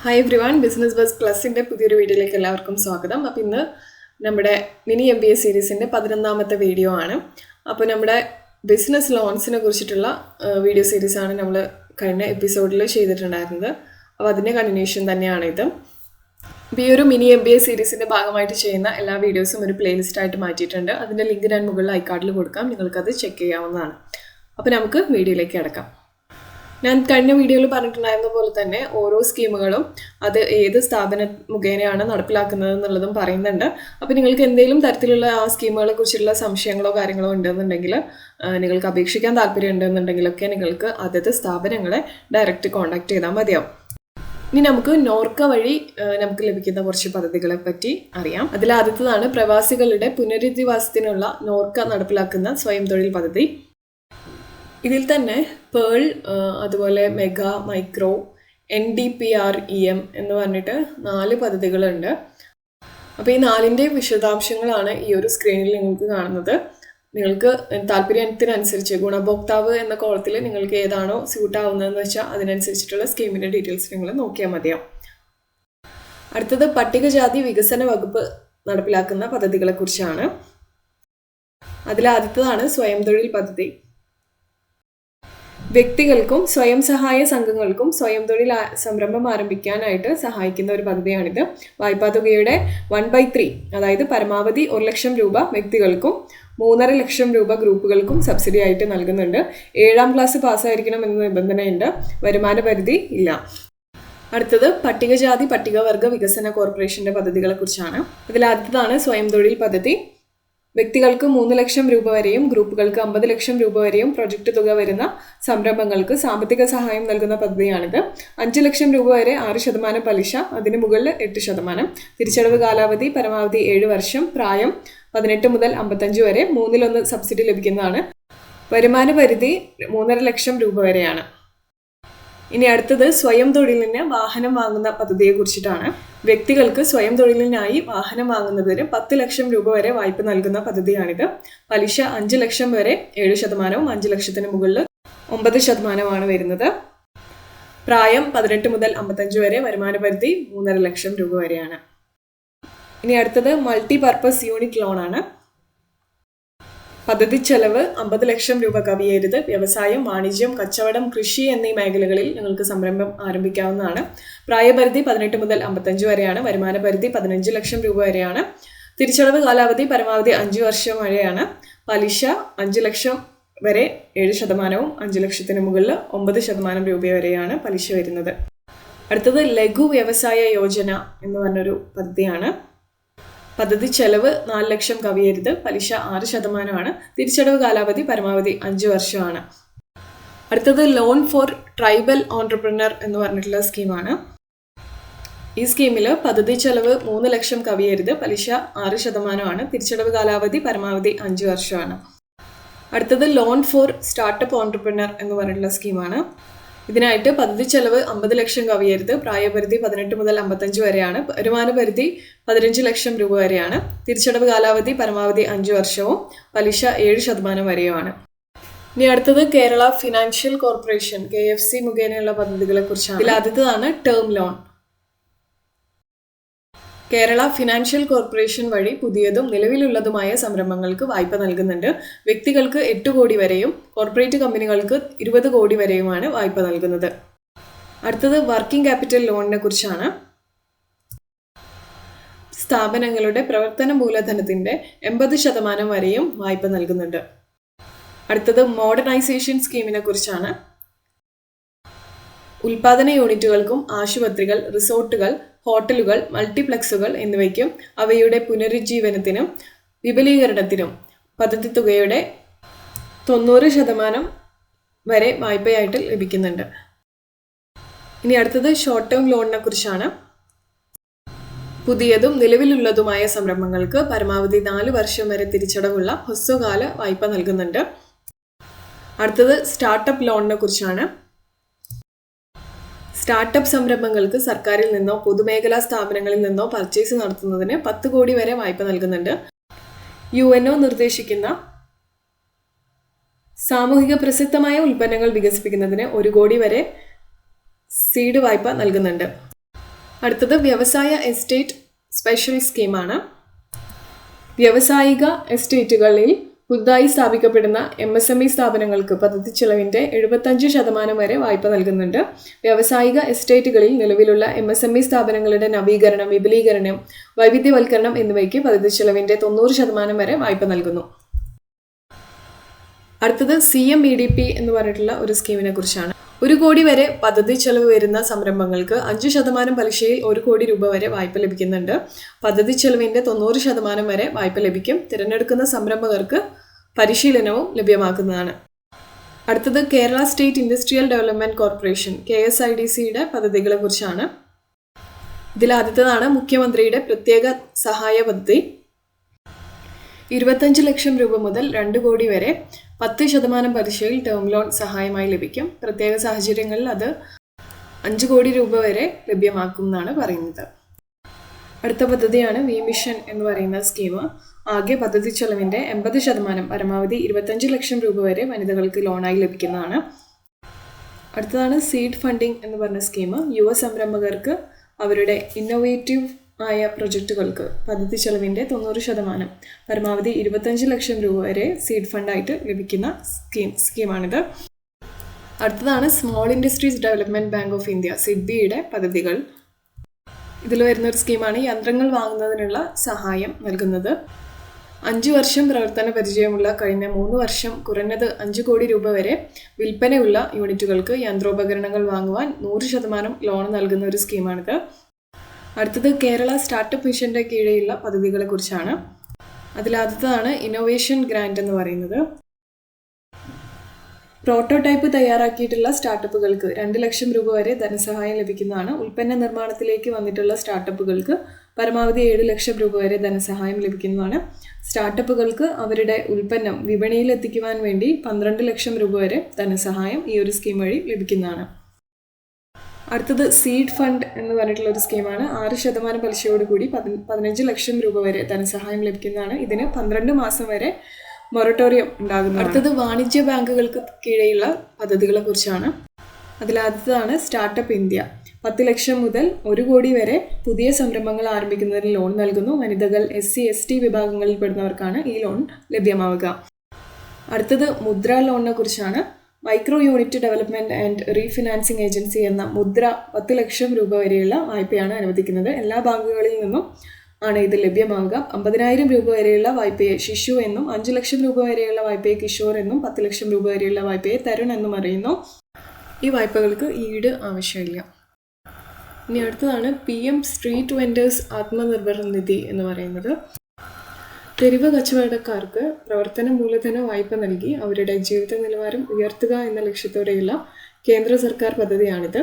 Hi everyone, business bus പ്ലസിൻ്റെ പുതിയൊരു വീഡിയോയിലേക്ക് എല്ലാവർക്കും സ്വാഗതം. അപ്പോൾ ഇന്ന് നമ്മുടെ മിനി MBA സീരീസിൻ്റെ 11ാമത്തെ വീഡിയോ ആണ്. അപ്പോൾ നമ്മുടെ ബിസിനസ് ലോൺസിനെ കുറിച്ചിട്ടുള്ള വീഡിയോ സീരീസാണ് നമ്മൾ കഴിഞ്ഞ എപ്പിസോഡിൽ ചെയ്തിട്ടുണ്ടായിരുന്നത്. അപ്പോൾ അതിൻ്റെ കണ്ടിന്യൂഷൻ തന്നെയാണ് ഇത്. അപ്പോൾ ഈ ഒരു മിനി MBA സീരീസിൻ്റെ ഭാഗമായിട്ട് ചെയ്യുന്ന എല്ലാ വീഡിയോസും ഒരു പ്ലേലിസ്റ്റായിട്ട് മാറ്റിയിട്ടുണ്ട്. അതിൻ്റെ ലിങ്ക് ഞാൻ മുകളിൽ ഐക്കാർഡിൽ കൊടുക്കാം, നിങ്ങൾക്കത് ചെക്ക് ചെയ്യാവുന്നതാണ്. അപ്പോൾ നമുക്ക് വീഡിയോയിലേക്ക് കിടക്കാം. ഞാൻ കഴിഞ്ഞ വീഡിയോയിൽ പറഞ്ഞിട്ടുണ്ടായിരുന്ന പോലെ തന്നെ ഓരോ സ്കീമുകളും അത് ഏത് സ്ഥാപന മുഖേനയാണ് നടപ്പിലാക്കുന്നത് എന്നുള്ളതും പറയുന്നുണ്ട്. അപ്പോൾ നിങ്ങൾക്ക് എന്തെങ്കിലും തരത്തിലുള്ള ആ സ്കീമുകളെ കുറിച്ചുള്ള സംശയങ്ങളോ കാര്യങ്ങളോ ഉണ്ടെന്നുണ്ടെങ്കിൽ, നിങ്ങൾക്ക് അപേക്ഷിക്കാൻ താല്പര്യം ഉണ്ടെന്നുണ്ടെങ്കിലൊക്കെ നിങ്ങൾക്ക് അതത് സ്ഥാപനങ്ങളെ ഡയറക്റ്റ് കോൺടാക്ട് ചെയ്താൽ മതിയാവും. ഇനി നമുക്ക് നോർക്ക വഴി നമുക്ക് ലഭിക്കുന്ന കുറച്ച് പദ്ധതികളെ പറ്റി അറിയാം. അതിൽ ആദ്യത്തേതാണ് പ്രവാസികളുടെ പുനരധിവാസത്തിനുള്ള നോർക്ക നടപ്പിലാക്കുന്ന സ്വയം തൊഴിൽ പദ്ധതി. ഇതിൽ തന്നെ പേൾ, അതുപോലെ മെഗാ, മൈക്രോ, NDPREM എന്ന് പറഞ്ഞിട്ട് 4 പദ്ധതികളുണ്ട്. അപ്പോൾ ഈ 4ൻ്റെ വിശദാംശങ്ങളാണ് ഈ ഒരു സ്ക്രീനിൽ നിങ്ങൾക്ക് കാണുന്നത്. നിങ്ങൾക്ക് താല്പര്യത്തിനനുസരിച്ച് ഗുണഭോക്താവ് എന്ന കോളത്തിൽ നിങ്ങൾക്ക് ഏതാണോ സ്യൂട്ട് ആവുന്നതെന്ന് വെച്ചാൽ അതിനനുസരിച്ചിട്ടുള്ള സ്കീമിൻ്റെ ഡീറ്റെയിൽസ് നിങ്ങൾ നോക്കിയാൽ മതിയാവും. അടുത്തത് പട്ടികജാതി വികസന വകുപ്പ് നടപ്പിലാക്കുന്ന പദ്ധതികളെക്കുറിച്ചാണ്. അതിലാദ്യത്തേതാണ് സ്വയം തൊഴിൽ പദ്ധതി. വ്യക്തികൾക്കും സ്വയം സഹായ സംഘങ്ങൾക്കും സ്വയം തൊഴിൽ സംരംഭം ആരംഭിക്കാനായിട്ട് സഹായിക്കുന്ന ഒരു പദ്ധതിയാണിത്. വായ്പാ തുകയുടെ 1/3, അതായത് പരമാവധി 1 ലക്ഷം രൂപ വ്യക്തികൾക്കും 3.5 ലക്ഷം രൂപ ഗ്രൂപ്പുകൾക്കും സബ്സിഡി ആയിട്ട് നൽകുന്നുണ്ട്. 7ാം ക്ലാസ് പാസ്സായിരിക്കണം എന്ന നിബന്ധനയുണ്ട്. വരുമാന പരിധി ഇല്ല. അടുത്തത് പട്ടികജാതി പട്ടികവർഗ വികസന കോർപ്പറേഷന്റെ പദ്ധതികളെ കുറിച്ചാണ്. അതിലാദ്യത്തേതാണ് സ്വയം തൊഴിൽ പദ്ധതി. വ്യക്തികൾക്ക് 3 ലക്ഷം രൂപ വരെയും ഗ്രൂപ്പുകൾക്ക് 50 ലക്ഷം രൂപ വരെയും പ്രൊജക്ട് തുക വരുന്ന സംരംഭങ്ങൾക്ക് സാമ്പത്തിക സഹായം നൽകുന്ന പദ്ധതിയാണിത്. 5 ലക്ഷം രൂപ വരെ 6% പലിശ, അതിന് മുകളിൽ 8%. തിരിച്ചടവ് കാലാവധി പരമാവധി 7 വർഷം. പ്രായം 18 മുതൽ 55 വരെ. 1/3 സബ്സിഡി ലഭിക്കുന്നതാണ്. വരുമാന പരിധി 3.5 ലക്ഷം രൂപ വരെയാണ്. ഇനി അടുത്തത് സ്വയം തൊഴിലിന് വാഹനം വാങ്ങുന്ന പദ്ധതിയെ കുറിച്ചിട്ടാണ്. വ്യക്തികൾക്ക് സ്വയം തൊഴിലിനായി വാഹനം വാങ്ങുന്നതിന് 10 ലക്ഷം രൂപ വരെ വായ്പ നൽകുന്ന പദ്ധതിയാണിത്. പലിശ 5 ലക്ഷം വരെ 7%, 5 ലക്ഷത്തിന് മുകളിൽ 9% വരുന്നത്. പ്രായം 18 മുതൽ 55 വരെ. വരുമാന പരിധി 3.5 ലക്ഷം രൂപ വരെയാണ്. ഇനി അടുത്തത് മൾട്ടി പർപ്പസ് യൂണിറ്റ് ലോൺ ആണ്. പദ്ധതി ചെലവ് 50 ലക്ഷം രൂപ കവിയരുത്. വ്യവസായം, വാണിജ്യം, കച്ചവടം, കൃഷി എന്നീ മേഖലകളിൽ നിങ്ങൾക്ക് സംരംഭം ആരംഭിക്കാവുന്നതാണ്. പ്രായപരിധി 18 മുതൽ 55 വരെയാണ്. വരുമാന പരിധി 15 ലക്ഷം രൂപ വരെയാണ്. തിരിച്ചടവ് കാലാവധി പരമാവധി 5 വർഷം വരെയാണ്. പലിശ 5 ലക്ഷം വരെ 7%, 5 ലക്ഷത്തിന് മുകളിൽ 9% രൂപ വരെയാണ് പലിശ വരുന്നത്. അടുത്തത് ലഘു വ്യവസായ യോജന എന്ന് പറഞ്ഞൊരു പദ്ധതിയാണ്. പദ്ധതി ചെലവ് 4 ലക്ഷം കവിയരുത്. പലിശ 6%. തിരിച്ചടവ് കാലാവധി പരമാവധി 5 വർഷമാണ്. അടുത്തത് ലോൺ ഫോർ ട്രൈബൽ ഓൺട്രപ്രനർ എന്ന് പറഞ്ഞിട്ടുള്ള സ്കീമാണ്. ഈ സ്കീമിൽ പദ്ധതി ചെലവ് 3 ലക്ഷം കവിയരുത്. പലിശ 6%. തിരിച്ചടവ് കാലാവധി പരമാവധി 5 വർഷമാണ്. അടുത്തത് ലോൺ ഫോർ സ്റ്റാർട്ടപ്പ് ഓൺട്രപ്രനർ എന്ന് പറഞ്ഞിട്ടുള്ള സ്കീമാണ്. ഇതിനായിട്ട് പദ്ധതി ചെലവ് 50 ലക്ഷം കവിയരുത്. പ്രായപരിധി 18 മുതൽ 55 വരെയാണ്. വരുമാന പരിധി 15 ലക്ഷം രൂപ വരെയാണ്. തിരിച്ചടവ് കാലാവധി പരമാവധി 5 വർഷവും. പലിശ 7% വരെയുമാണ്. ഇനി അടുത്തത് കേരള ഫിനാൻഷ്യൽ കോർപ്പറേഷൻ KFC മുഖേനയുള്ള പദ്ധതികളെ കുറിച്ചാണ്. ഇതിൽ ആദ്യത്തേതാണ് term loan. Kerala financial corporation വഴി പുതിയതും നിലവിലുള്ളതുമായ സംരംഭങ്ങൾക്ക് വായ്പ നൽകുന്നുണ്ട്. വ്യക്തികൾക്ക് 8 കോടി വരെയും കോർപ്പറേറ്റ് കമ്പനികൾക്ക് 20 കോടി വരെയുമാണ് വായ്പ നൽകുന്നത്. അടുത്തത് വർക്കിംഗ് ക്യാപിറ്റൽ ലോണിനെ കുറിച്ചാണ്. സ്ഥാപനങ്ങളുടെ പ്രവർത്തന മൂലധനത്തിന്റെ 80% വരെയും വായ്പ നൽകുന്നുണ്ട്. അടുത്തത് മോഡേണൈസേഷൻ സ്കീമിനെ കുറിച്ചാണ്. ഉൽപാദന യൂണിറ്റുകൾക്കും ആശുപത്രികൾ, റിസോർട്ടുകൾ, ഹോട്ടലുകൾ, മൾട്ടിപ്ലക്സുകൾ എന്നിവയ്ക്കും അവയുടെ പുനരുജ്ജീവനത്തിനും വിപുലീകരണത്തിനും പദ്ധതി തുകയുടെ 90% വരെ വായ്പയായിട്ട് ലഭിക്കുന്നുണ്ട്. ഇനി അടുത്തത് ഷോർട്ട് ടേം ലോണിനെ കുറിച്ചാണ്. പുതിയതും നിലവിലുള്ളതുമായ സംരംഭങ്ങൾക്ക് പരമാവധി 4 വർഷം വരെ തിരിച്ചടവുള്ള ഹ്രസ്വകാല വായ്പ നൽകുന്നുണ്ട്. അടുത്തത് സ്റ്റാർട്ടപ്പ് ലോണിനെ കുറിച്ചാണ്. സ്റ്റാർട്ടപ്പ് സംരംഭങ്ങൾക്ക് സർക്കാരിൽ നിന്നോ പൊതുമേഖലാ സ്ഥാപനങ്ങളിൽ നിന്നോ പർച്ചേസ് നടത്തുന്നതിന് 10 കോടി വരെ വായ്പ നൽകുന്നുണ്ട്. UNO നിർദ്ദേശിക്കുന്ന സാമൂഹിക പ്രസക്തമായ ഉൽപ്പന്നങ്ങൾ വികസിപ്പിക്കുന്നതിന് 1 കോടി വരെ സീഡ് വായ്പ നൽകുന്നുണ്ട്. അടുത്തത് വ്യവസായ എസ്റ്റേറ്റ് സ്പെഷ്യൽ സ്കീമാണ്. വ്യാവസായിക എസ്റ്റേറ്റുകളിൽ പുതുതായി സ്ഥാപിക്കപ്പെടുന്ന MSME സ്ഥാപനങ്ങൾക്ക് പദ്ധതി ചെലവിൻ്റെ 75% വരെ വായ്പ നൽകുന്നുണ്ട്. വ്യാവസായിക എസ്റ്റേറ്റുകളിൽ നിലവിലുള്ള MSME സ്ഥാപനങ്ങളുടെ നവീകരണം, വിപുലീകരണം, വൈവിധ്യവൽക്കരണം എന്നിവയ്ക്ക് പദ്ധതി ചെലവിൻ്റെ 90% വരെ വായ്പ നൽകുന്നു. അടുത്തത് CMEDP എന്ന് പറഞ്ഞിട്ടുള്ള ഒരു സ്കീമിനെ കുറിച്ചാണ്. 1 കോടി വരെ പദ്ധതി ചെലവ് വരുന്ന സംരംഭങ്ങൾക്ക് 5% പലിശയിൽ 1 കോടി രൂപ വരെ വായ്പ ലഭിക്കുന്നുണ്ട്. പദ്ധതി ചെലവിൻ്റെ 90% വരെ വായ്പ ലഭിക്കും. തിരഞ്ഞെടുക്കുന്ന സംരംഭകർക്ക് പരിശീലനവും ലഭ്യമാക്കുന്നതാണ്. അടുത്തത് Kerala state industrial development corporation KSIDCയുടെ പദ്ധതികളെ കുറിച്ചാണ്. ഇതിലാദ്യത്തേതാണ് മുഖ്യമന്ത്രിയുടെ പ്രത്യേക സഹായ പദ്ധതി. 25 ലക്ഷം രൂപ മുതൽ 2 കോടി വരെ 10% പലിശയിൽ ടേം ലോൺ സഹായമായി ലഭിക്കും. പ്രത്യേക സാഹചര്യങ്ങളിൽ അത് 5 കോടി രൂപ വരെ ലഭ്യമാക്കുമെന്നാണ് പറയുന്നത്. അടുത്ത പദ്ധതിയാണ് വിമിഷൻ എന്ന് പറയുന്ന സ്കീം. ആകെ പദ്ധതി ചെലവിൻ്റെ 80%, പരമാവധി 25 ലക്ഷം രൂപ വരെ വനിതകൾക്ക് ലോണായി ലഭിക്കുന്നതാണ്. അടുത്തതാണ് സീഡ് ഫണ്ടിംഗ് എന്ന് പറഞ്ഞ സ്കീം. യുവ സംരംഭകർക്ക് അവരുടെ ഇന്നോവേറ്റീവ് ആയ പ്രൊജക്റ്റുകൾക്ക് പദ്ധതി ചെലവിൻ്റെ 90%, പരമാവധി 25 ലക്ഷം രൂപ വരെ സീഡ് ഫണ്ടായിട്ട് ലഭിക്കുന്ന സ്കീമാണിത്. അടുത്തതാണ് small industries development bank of India SIDBIയുടെ പദ്ധതികൾ. ഇതിൽ വരുന്നൊരു സ്കീമാണ് യന്ത്രങ്ങൾ വാങ്ങുന്നതിനുള്ള സഹായം നൽകുന്നത്. 5 വർഷം പ്രവർത്തന പരിചയമുള്ള കഴിഞ്ഞ 3 വർഷം കുറഞ്ഞത് 5 കോടി രൂപ വരെ വിൽപ്പനയുള്ള യൂണിറ്റുകൾക്ക് യന്ത്രോപകരണങ്ങൾ വാങ്ങുവാൻ 100% ലോൺ നൽകുന്ന ഒരു സ്കീമാണിത്. അടുത്തത് കേരള സ്റ്റാർട്ടപ്പ് മിഷൻ്റെ കീഴിലുള്ള പദ്ധതികളെ കുറിച്ചാണ്. അതിലാദ്യത്തേതാണ് ഇന്നോവേഷൻ ഗ്രാൻഡ് എന്ന് പറയുന്നത്. പ്രോട്ടോടൈപ്പ് തയ്യാറാക്കിയിട്ടുള്ള സ്റ്റാർട്ടപ്പുകൾക്ക് 2 ലക്ഷം രൂപ വരെ ധനസഹായം ലഭിക്കുന്നതാണ്. ഉൽപ്പന്ന നിർമ്മാണത്തിലേക്ക് വന്നിട്ടുള്ള സ്റ്റാർട്ടപ്പുകൾക്ക് പരമാവധി 7 ലക്ഷം രൂപ വരെ ധനസഹായം ലഭിക്കുന്നതാണ്. സ്റ്റാർട്ടപ്പുകൾക്ക് അവരുടെ ഉൽപ്പന്നം വിപണിയിൽ എത്തിക്കുവാൻ വേണ്ടി 12 ലക്ഷം രൂപ വരെ ധനസഹായം ഈ ഒരു സ്കീം വഴി ലഭിക്കുന്നതാണ്. അടുത്തത് സീഡ് ഫണ്ട് എന്ന് പറഞ്ഞിട്ടുള്ള ഒരു സ്കീമാണ്. 6% പലിശയോടുകൂടി 15 ലക്ഷം രൂപ വരെ ധനസഹായം ലഭിക്കുന്നതാണ്. ഇതിന് 12 മാസം വരെ മൊറട്ടോറിയം ഉണ്ടാകുന്നു. അടുത്തത് വാണിജ്യ ബാങ്കുകൾക്ക് കീഴെയുള്ള പദ്ധതികളെ കുറിച്ചാണ്. അതിലാദ്യത്തേതാണ് സ്റ്റാർട്ടപ്പ് ഇന്ത്യ. 10 ലക്ഷം മുതൽ 1 കോടി വരെ പുതിയ സംരംഭങ്ങൾ ആരംഭിക്കുന്നതിന് ലോൺ നൽകുന്നു. വനിതകൾ, SC/ST വിഭാഗങ്ങളിൽ പെടുന്നവർക്കാണ് ഈ ലോൺ ലഭ്യമാവുക. അടുത്തത് മുദ്ര ലോണിനെ കുറിച്ചാണ്. Micro unit development and refinancing agency എന്ന മുദ്ര 10 ലക്ഷം രൂപ വരെയുള്ള വായ്പയാണ് അനുവദിക്കുന്നത്. എല്ലാ ബാങ്കുകളിൽ നിന്നും ആണ് ഇത് ലഭ്യമാവുക. 50,000 രൂപ വരെയുള്ള വായ്പയെ ശിശു എന്നും, 5 ലക്ഷം രൂപ വരെയുള്ള വായ്പയെ കിഷോർ എന്നും, 10 ലക്ഷം രൂപ വരെയുള്ള വായ്പയെ തരുൺ എന്നും അറിയുന്നു. ഈ വായ്പകൾക്ക് ഈട് ആവശ്യമില്ല. ഇനി അടുത്തതാണ് PM സ്ട്രീറ്റ് വെൻഡേഴ്സ് ആത്മനിർഭർ നിധി എന്ന് പറയുന്നത്. തെരുവ് കച്ചവടക്കാർക്ക് പ്രവർത്തന മൂലധന വായ്പ നൽകി അവരുടെ ജീവിത നിലവാരം ഉയർത്തുക എന്ന ലക്ഷ്യത്തോടെയുള്ള കേന്ദ്ര സർക്കാർ പദ്ധതിയാണിത്.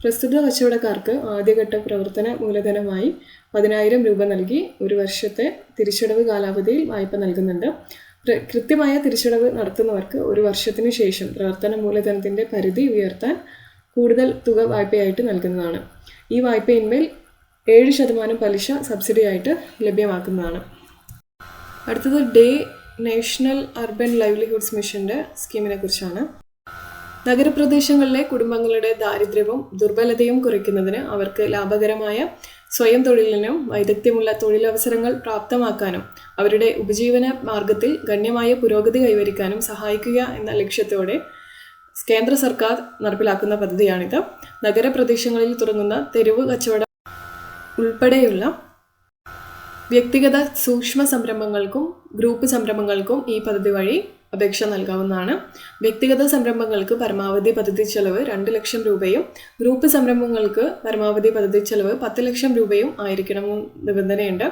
പ്രസ്തുത കച്ചവടക്കാർക്ക് ആദ്യഘട്ട പ്രവർത്തന മൂലധനമായി 10,000 രൂപ നൽകി 1 വർഷത്തെ തിരിച്ചടവ് കാലാവധിയിൽ വായ്പ നൽകുന്നുണ്ട്. കൃത്യമായ തിരിച്ചടവ് നടത്തുന്നവർക്ക് 1 വർഷത്തിനു ശേഷം പ്രവർത്തന മൂലധനത്തിൻ്റെ പരിധി ഉയർത്താൻ കൂടുതൽ തുക വായ്പയായിട്ട് നൽകുന്നതാണ്. ഈ വായ്പയിന്മേൽ 7% പലിശ സബ്സിഡിയായിട്ട് ലഭ്യമാക്കുന്നതാണ്. അടുത്തത് നാഷണൽ അർബൻ ലൈവ്ലിഹുഡ്സ് മിഷൻ്റെ സ്കീമിനെ കുറിച്ചാണ്. നഗരപ്രദേശങ്ങളിലെ കുടുംബങ്ങളുടെ ദാരിദ്ര്യവും ദുർബലതയും കുറയ്ക്കുന്നതിന് അവർക്ക് ലാഭകരമായ സ്വയം തൊഴിലിനും വൈദഗ്ധ്യമുള്ള തൊഴിലവസരങ്ങൾ പ്രാപ്തമാക്കാനും അവരുടെ ഉപജീവന മാർഗത്തിൽ ഗണ്യമായ പുരോഗതി കൈവരിക്കാനും സഹായിക്കുക എന്ന ലക്ഷ്യത്തോടെ കേന്ദ്ര സർക്കാർ നടപ്പിലാക്കുന്ന പദ്ധതിയാണിത്. നഗരപ്രദേശങ്ങളിൽ തുടങ്ങുന്ന തെരുവ് കച്ചവടം ഉൾപ്പെടെയുള്ള വ്യക്തിഗത സൂക്ഷ്മ സംരംഭങ്ങൾക്കും ഗ്രൂപ്പ് സംരംഭങ്ങൾക്കും ഈ പദ്ധതി വഴി അപേക്ഷ നൽകാവുന്നതാണ്. വ്യക്തിഗത സംരംഭങ്ങൾക്ക് പരമാവധി പദ്ധതി ചെലവ് 2 ലക്ഷം രൂപയും ഗ്രൂപ്പ് സംരംഭങ്ങൾക്ക് പരമാവധി പദ്ധതി ചെലവ് 10 ലക്ഷം രൂപയും ആയിരിക്കണമെന്ന് നിബന്ധനയുണ്ട്.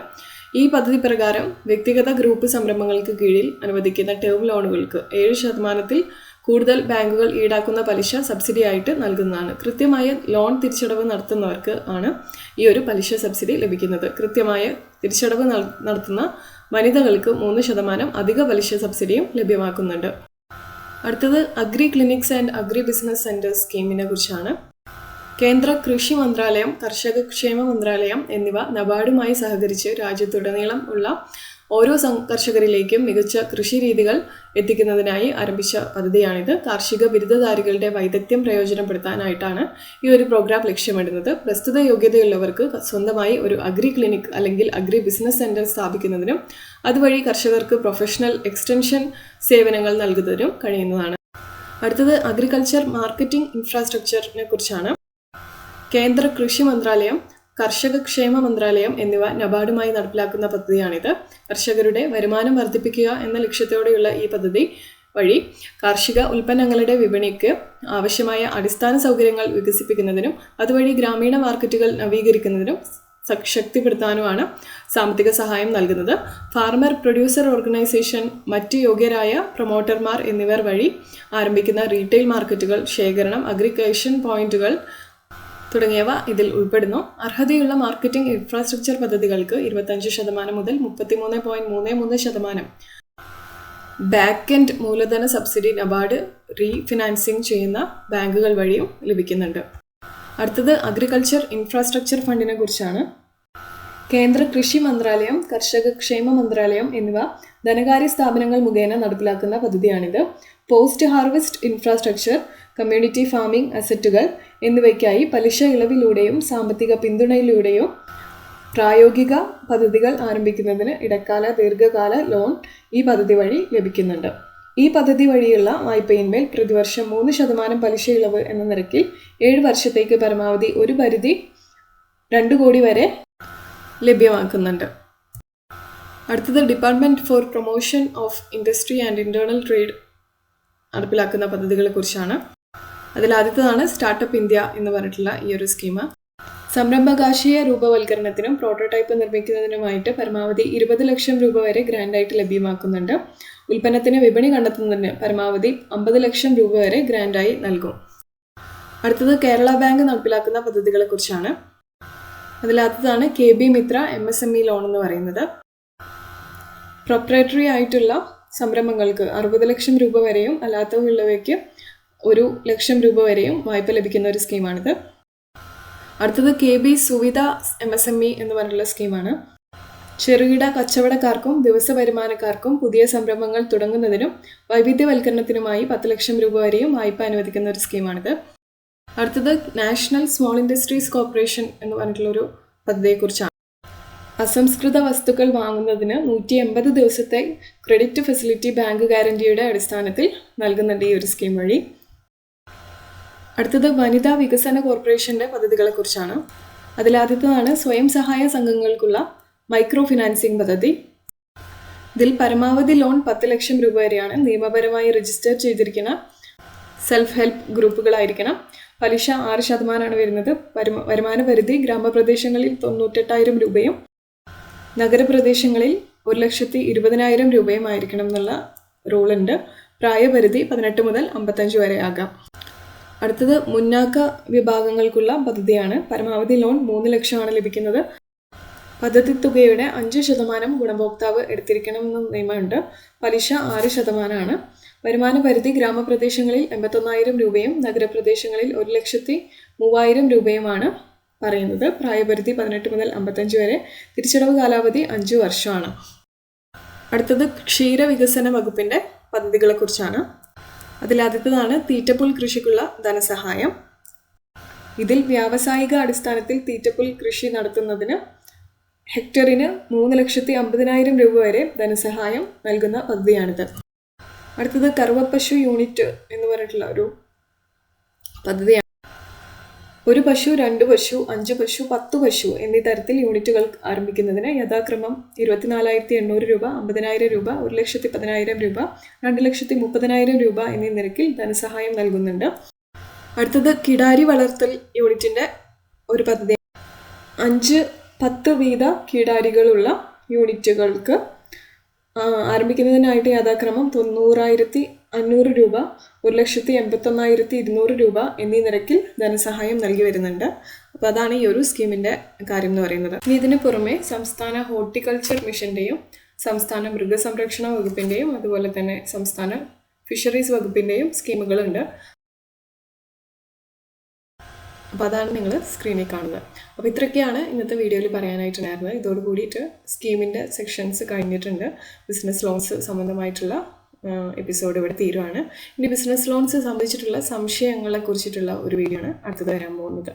ഈ പദ്ധതി പ്രകാരം വ്യക്തിഗത ഗ്രൂപ്പ് സംരംഭങ്ങൾക്ക് കീഴിൽ അനുവദിക്കുന്ന ടേം ലോണുകൾക്ക് 7% കൂടുതൽ ബാങ്കുകൾ ഈടാക്കുന്ന പലിശ സബ്സിഡിയായിട്ട് നൽകുന്നതാണ്. കൃത്യമായ ലോൺ തിരിച്ചടവ് നടത്തുന്നവർക്ക് ആണ് ഈ ഒരു പലിശ സബ്സിഡി ലഭിക്കുന്നത്. കൃത്യമായ തിരിച്ചടവ് നടത്തുന്ന വനിതകൾക്ക് 3% അധിക പലിശ സബ്സിഡിയും ലഭ്യമാക്കുന്നുണ്ട്. അടുത്തത് agri clinics and agri business centres സ്കീമിനെ കുറിച്ചാണ്. കേന്ദ്ര കൃഷി മന്ത്രാലയം, കർഷക ക്ഷേമ മന്ത്രാലയം എന്നിവ നബാർഡുമായി സഹകരിച്ച് രാജ്യത്തുടനീളം ഉള്ള ഓരോ കർഷകരിലേക്കും മികച്ച കൃഷി രീതികൾ എത്തിക്കുന്നതിനായി ആരംഭിച്ച പദ്ധതിയാണിത്. കാർഷിക ബിരുദധാരികളുടെ വൈദഗ്ധ്യം പ്രയോജനപ്പെടുത്താനായിട്ടാണ് ഈ ഒരു പ്രോഗ്രാം ലക്ഷ്യമിടുന്നത്. പ്രസ്തുത യോഗ്യതയുള്ളവർക്ക് സ്വന്തമായി ഒരു അഗ്രി ക്ലിനിക് അല്ലെങ്കിൽ അഗ്രി ബിസിനസ് സെന്റർ സ്ഥാപിക്കുന്നതിനും അതുവഴി കർഷകർക്ക് പ്രൊഫഷണൽ എക്സ്റ്റൻഷൻ സേവനങ്ങൾ നൽകുന്നതിനും കഴിയുന്നതാണ്. അടുത്തത് അഗ്രികൾച്ചർ മാർക്കറ്റിംഗ് ഇൻഫ്രാസ്ട്രക്ചറിനെ കുറിച്ചാണ്. കേന്ദ്ര കൃഷി മന്ത്രാലയം, കർഷക ക്ഷേമ മന്ത്രാലയം എന്നിവ നബാർഡുമായി നടപ്പിലാക്കുന്ന പദ്ധതിയാണിത്. കർഷകരുടെ വരുമാനം വർദ്ധിപ്പിക്കുക എന്ന ലക്ഷ്യത്തോടെയുള്ള ഈ പദ്ധതി വഴി കാർഷിക ഉൽപ്പന്നങ്ങളുടെ വിപണിക്ക് ആവശ്യമായ അടിസ്ഥാന സൗകര്യങ്ങൾ വികസിപ്പിക്കുന്നതിനും അതുവഴി ഗ്രാമീണ മാർക്കറ്റുകൾ നവീകരിക്കുന്നതിനും ശക്തിപ്പെടുത്താനുമാണ് സാമ്പത്തിക സഹായം നൽകുന്നത്. ഫാർമർ പ്രൊഡ്യൂസർ ഓർഗനൈസേഷൻ, മറ്റ് യോഗ്യരായ പ്രൊമോട്ടർമാർ എന്നിവർ വഴി ആരംഭിക്കുന്ന റീറ്റെയിൽ മാർക്കറ്റുകൾ, ശേഖരണം, അഗ്രികേഷൻ പോയിന്റുകൾ തുടങ്ങിയവ ഇതിൽ ഉൾപ്പെടുന്നു. അർഹതയുള്ള മാർക്കറ്റിംഗ് ഇൻഫ്രാസ്ട്രക്ചർ പദ്ധതികൾക്ക് 25% മുതൽ 33.33% ബാക്ക് എൻഡ് മൂലധന സബ്സിഡി നബാർഡ് റീഫിനാൻസിംഗ് ചെയ്യുന്ന ബാങ്കുകൾ വഴിയും ലഭിക്കുന്നുണ്ട്. അടുത്തത് അഗ്രികൾച്ചർ ഇൻഫ്രാസ്ട്രക്ചർ ഫണ്ടിനെ കുറിച്ചാണ്. കേന്ദ്ര കൃഷി മന്ത്രാലയം, കർഷക ക്ഷേമ മന്ത്രാലയം എന്നിവ ധനകാര്യ സ്ഥാപനങ്ങൾ മുഖേന നടപ്പിലാക്കുന്ന പദ്ധതിയാണിത്. Post harvest infrastructure, community farming അസറ്റുകൾ എന്നിവയ്ക്കായി പലിശ ഇളവിലൂടെയും സാമ്പത്തിക പിന്തുണയിലൂടെയും പ്രായോഗിക പദ്ധതികൾ ആരംഭിക്കുന്നതിന് ഇടക്കാല ദീർഘകാല ലോൺ ഈ പദ്ധതി വഴി ലഭിക്കുന്നുണ്ട്. ഈ പദ്ധതി വഴിയുള്ള വായ്പയിന്മേൽ പ്രതിവർഷം 3% പലിശ ഇളവ് എന്ന നിരക്കിൽ 7 വർഷത്തേക്ക് പരമാവധി ഒരു പരിധി 2 കോടി വരെ ലഭ്യമാക്കുന്നുണ്ട്. അടുത്തത് department four promotion of industry and internal trade നടപ്പിലാക്കുന്ന പദ്ധതികളെ കുറിച്ചാണ്. അതിലാദ്യത്തേതാണ് സ്റ്റാർട്ടപ്പ് ഇന്ത്യ എന്ന് പറഞ്ഞിട്ടുള്ള ഈ ഒരു സ്കീം. സംരംഭകാശീയ രൂപവൽക്കരണത്തിനും പ്രോട്ടോടൈപ്പ് നിർമ്മിക്കുന്നതിനുമായിട്ട് പരമാവധി 20 ലക്ഷം രൂപ വരെ ഗ്രാൻഡായിട്ട് ലഭ്യമാക്കുന്നുണ്ട്. ഉൽപ്പന്നത്തിന് വിപണി കണ്ടെത്തുന്നതിന് പരമാവധി 50 ലക്ഷം രൂപ വരെ ഗ്രാൻഡായി നൽകും. അടുത്തത് കേരള ബാങ്ക് നടപ്പിലാക്കുന്ന പദ്ധതികളെ കുറിച്ചാണ്. അതിലാദ്യതാണ് KB മിത്ര MSME ലോൺ എന്ന് പറയുന്നത്. പ്രൊപ്രൈറ്ററി ആയിട്ടുള്ള സംരംഭങ്ങൾക്ക് 60 ലക്ഷം രൂപ വരെയും അല്ലാത്തവയുള്ളവയ്ക്ക് 1 ലക്ഷം രൂപ വരെയും വായ്പ ലഭിക്കുന്ന ഒരു സ്കീമാണിത്. അടുത്തത് KB സുവിധ MSME എന്ന് പറഞ്ഞിട്ടുള്ള സ്കീമാണ്. ചെറുകിട കച്ചവടക്കാർക്കും ദിവസ വരുമാനക്കാർക്കും പുതിയ സംരംഭങ്ങൾ തുടങ്ങുന്നതിനും വൈവിധ്യവൽക്കരണത്തിനുമായി 10 ലക്ഷം രൂപ വരെയും വായ്പ അനുവദിക്കുന്ന ഒരു സ്കീമാണിത്. അടുത്തത് നാഷണൽ സ്മോൾ ഇൻഡസ്ട്രീസ് കോർപ്പറേഷൻ എന്ന് പറഞ്ഞിട്ടുള്ളൊരു പദ്ധതിയെക്കുറിച്ചാണ്. അസംസ്കൃത വസ്തുക്കൾ വാങ്ങുന്നതിന് 180 ദിവസത്തെ ക്രെഡിറ്റ് ഫെസിലിറ്റി ബാങ്ക് ഗ്യാരണ്ടിയുടെ അടിസ്ഥാനത്തിൽ നൽകുന്നുണ്ട് ഈ ഒരു സ്കീം വഴി. അടുത്തത് വനിതാ വികസന കോർപ്പറേഷൻ്റെ പദ്ധതികളെ കുറിച്ചാണ്. അതിലാദ്യത്തേതാണ് സ്വയം സഹായ സംഘങ്ങൾക്കുള്ള മൈക്രോ ഫിനാൻസിംഗ് പദ്ധതി. ഇതിൽ പരമാവധി ലോൺ 10 ലക്ഷം രൂപ വരെയാണ്. നിയമപരമായി രജിസ്റ്റർ ചെയ്തിരിക്കുന്ന സെൽഫ് ഹെൽപ്പ് ഗ്രൂപ്പുകളായിരിക്കണം. പലിശ 6% വരുന്നത്. വരുമാന പരിധി ഗ്രാമപ്രദേശങ്ങളിൽ 98,000 രൂപയും നഗരപ്രദേശങ്ങളിൽ 1,20,000 രൂപയും ആയിരിക്കണം എന്നുള്ള റൂളുണ്ട്. പ്രായപരിധി 18 മുതൽ 55 വരെ ആകാം. അടുത്തത് മുന്നാക്ക വിഭാഗങ്ങൾക്കുള്ള പദ്ധതിയാണ്. പരമാവധി ലോൺ 3 ലക്ഷമാണ് ലഭിക്കുന്നത്. പദ്ധതി തുകയുടെ 5% ഗുണഭോക്താവ് എടുത്തിരിക്കണമെന്ന് നിയമമുണ്ട്. പലിശ 6%. വരുമാന പരിധി ഗ്രാമപ്രദേശങ്ങളിൽ 81,000 രൂപയും നഗരപ്രദേശങ്ങളിൽ 1,03,000 രൂപയുമാണ് പറയുന്നത്. പ്രായപരിധി 18 മുതൽ 55 വരെ. തിരിച്ചടവ് കാലാവധി 5 വർഷമാണ്. അടുത്തത് ക്ഷീരവികസന വകുപ്പിൻ്റെ പദ്ധതികളെ കുറിച്ചാണ്. അതിലാദ്യത്തേതാണ് തീറ്റപ്പുൽ കൃഷിക്കുള്ള ധനസഹായം. ഇതിൽ വ്യാവസായിക അടിസ്ഥാനത്തിൽ തീറ്റപ്പുൽ കൃഷി നടത്തുന്നതിന് ഹെക്ടറിന് 3,50,000 രൂപ വരെ ധനസഹായം നൽകുന്ന പദ്ധതിയാണിത്. അടുത്തത് കറുവപ്പശു യൂണിറ്റ് എന്ന് പറഞ്ഞിട്ടുള്ള ഒരു പദ്ധതിയാണ്. 1 പശു, 2 പശു, 5 പശു, 10 പശു എന്നീ തരത്തിൽ യൂണിറ്റുകൾ ആരംഭിക്കുന്നതിന് യഥാക്രമം 24,800 രൂപ, 50,000 രൂപ, 1,10,000 രൂപ, 2,30,000 രൂപ എന്നീ നിരക്കിൽ ധനസഹായം നൽകുന്നുണ്ട്. അടുത്തത് കിടാരി വളർത്തൽ യൂണിറ്റിൻ്റെ ഒരു പദ്ധതി. 5-10 വീത കിടാരികളുള്ള യൂണിറ്റുകൾക്ക് ആരംഭിക്കുന്നതിനായിട്ട് യഥാക്രമം 90,500 രൂപ, 1,81,200 രൂപ എന്നീ നിരക്കിൽ ധനസഹായം നൽകി വരുന്നുണ്ട്. അപ്പോൾ അതാണ് ഈ ഒരു സ്കീമിൻ്റെ കാര്യം എന്ന് പറയുന്നത്. ഇനി ഇതിന് പുറമെ സംസ്ഥാന ഹോർട്ടിക്കൾച്ചർ മിഷൻ്റെയും സംസ്ഥാന മൃഗസംരക്ഷണ വകുപ്പിൻ്റെയും അതുപോലെ തന്നെ സംസ്ഥാന ഫിഷറീസ് വകുപ്പിൻ്റെയും സ്കീമുകളുണ്ട്. അപ്പോൾ അതാണ് നിങ്ങൾ സ്ക്രീനിൽ കാണുന്നത്. അപ്പോൾ ഇത്രയൊക്കെയാണ് ഇന്നത്തെ വീഡിയോയിൽ പറയാനായിട്ടുണ്ടായിരുന്നത്. ഇതോട് കൂടിയിട്ട് സ്കീമിൻ്റെ സെക്ഷൻസ് കഴിഞ്ഞിട്ടുണ്ട്. ബിസിനസ് ലോൺസ് സംബന്ധമായിട്ടുള്ള എപ്പിസോഡ് ഇവിടെ തീരുവാണ്. ഇനി ബിസിനസ് ലോൺസ് സംബന്ധിച്ചിട്ടുള്ള സംശയങ്ങളെ കുറിച്ചിട്ടുള്ള ഒരു വീഡിയോ ആണ് അടുത്തത് വരാൻ പോകുന്നത്.